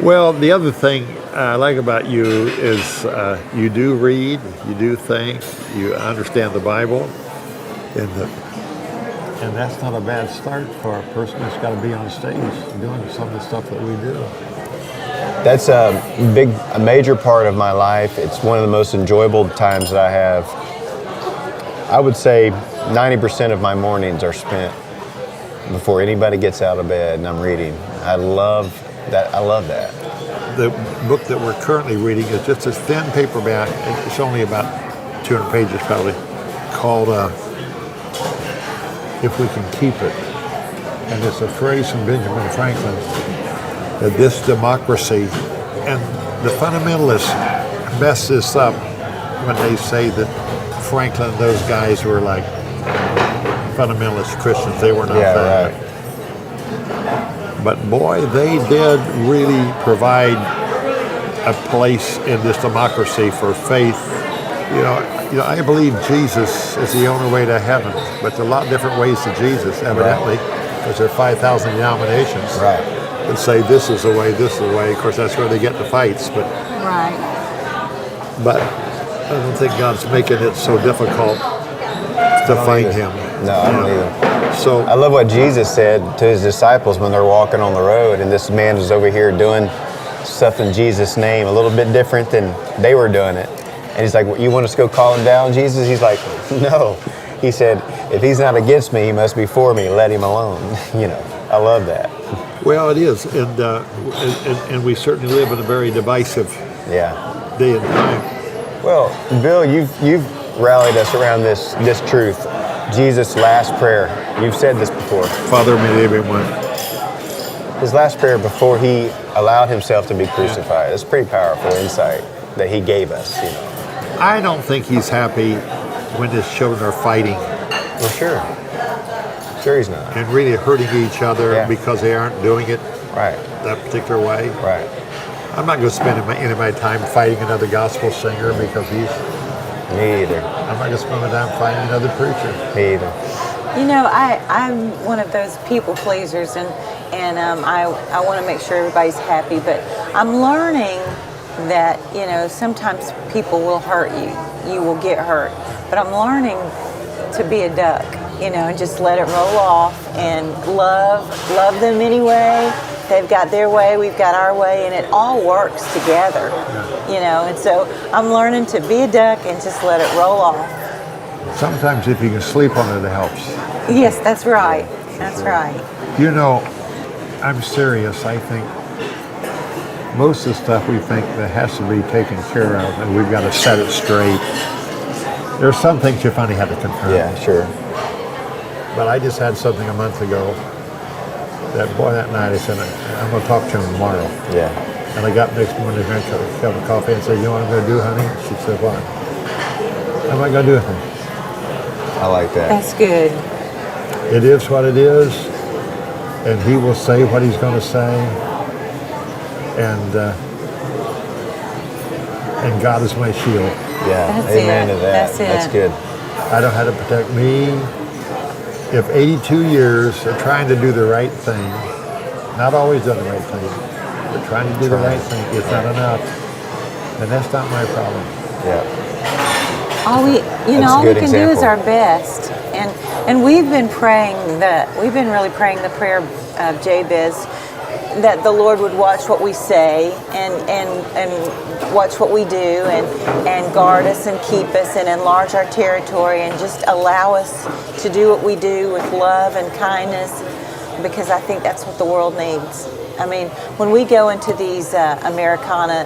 Well, the other thing I like about you is you do read, you do think, you understand the Bible, and and that's not a bad start for a person that's got to be on stage doing some of the stuff that we do. That's a major part of my life. It's one of the most enjoyable times that I have. I would say 90% of my mornings are spent before anybody gets out of bed and I'm reading. I love that. The book that we're currently reading is just a thin paperback. It's only about 200 pages probably, called If We Can Keep It. And it's a phrase from Benjamin Franklin, that this democracy, and the fundamentalists mess this up when they say that Franklin and those guys were like fundamentalist Christians. They were not that. Right. But boy, they did really provide a place in this democracy for faith. You know, I believe Jesus is the only way to heaven, but there are a lot of different ways to Jesus, evidently, because there are 5,000 denominations that say this is the way, this is the way. Of course, that's where they get the fights. But I don't think God's making it so difficult to find Him. No, I don't either. So I love what Jesus said to his disciples when they're walking on the road, and this man is over here doing stuff in Jesus' name, a little bit different than they were doing it. And he's like, you want us to go call him down, Jesus? He's like, no. He said, if he's not against me, he must be for me. Let him alone. I love that. Well, it is, and we certainly live in a very divisive day and time. Well, Bill, you've rallied us around this truth. Jesus' last prayer. You've said this before. Father, may they be one. His last prayer before he allowed himself to be crucified. That's pretty powerful insight that he gave us. I don't think he's happy when his children are fighting. Well, sure he's not. And really hurting each other because they aren't doing it that particular way. Right. I'm not going to spend any of my time fighting another gospel singer because he's... Me either. I'm not going to spend my time fighting another preacher. Me either. I'm one of those people pleasers, and I want to make sure everybody's happy, but I'm learning that, sometimes people will hurt you. You will get hurt. But I'm learning to be a duck, and just let it roll off and love them anyway. They've got their way, we've got our way, and it all works together, and so I'm learning to be a duck and just let it roll off. Sometimes if you can sleep on it, it helps. Yes, that's right. That's right. I'm serious. I think most of the stuff we think that has to be taken care of, and we've got to set it straight. There's some things you finally have to confirm. Yeah, sure. But I just had something a month ago that night I said, I'm going to talk to him tomorrow. Yeah. And I got next morning, drank a cup of coffee and said, you know what I'm going to do, honey? She said, what? I'm not going to do anything. I like that. That's good. It is what it is, and he will say what he's going to say, and God is my shield. Yeah, That's amen it. to that. That's good. I know how to protect me. If 82 years of trying to do the right thing, not always done the right thing, but trying to do the right thing is not enough, then that's not my problem. Yeah. All we can do is our best, and we've been really praying the prayer of Jabez, that the Lord would watch what we say and watch what we do and guard us and keep us and enlarge our territory and just allow us to do what we do with love and kindness, because I think that's what the world needs. I mean, when we go into these Americana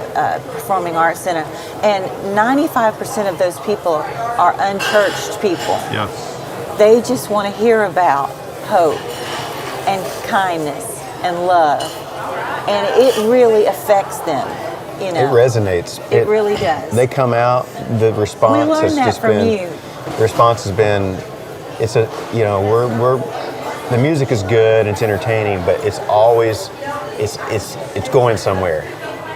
Performing Arts Center, and 95% of those people are unchurched people. Yeah. They just want to hear about hope and kindness and love, and it really affects them. It resonates. It really does. They come out. The response We learned has that just from been. you. The response has been. We're the music is good. It's entertaining, but it's always it's going somewhere.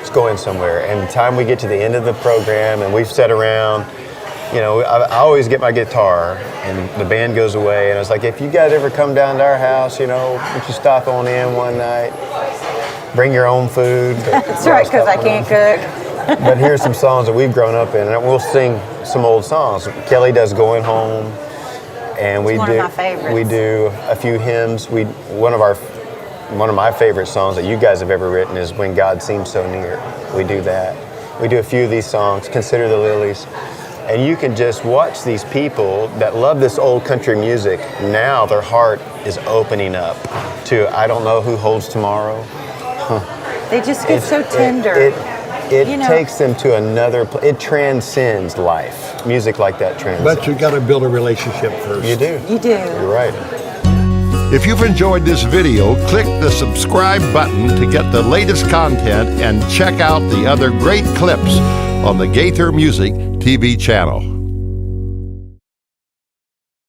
It's going somewhere. And the time we get to the end of the program and we've sat around. I always get my guitar and the band goes away, and I was like, if you guys ever come down to our house, would you stop on in one night? bring your own food. That's right, because I can't cook. But here's some songs that we've grown up in, and we'll sing some old songs. Kelly does "Going Home," and we It's one of my favorites. we do a few hymns. One of my favorite songs that you guys have ever written is "When God Seems So Near." We do that. We do a few of these songs. "Consider the Lilies," and you can just watch these people that love this old country music. Now their heart is opening up to "I Don't Know Who Holds Tomorrow." They just get so tender. It You know. takes them to another it transcends life. Music like that transcends. But you got to build a relationship first. You do. You do. You're right. If you've enjoyed this video, click the subscribe button to get the latest content and check out the other great clips on the Gaither Music TV channel.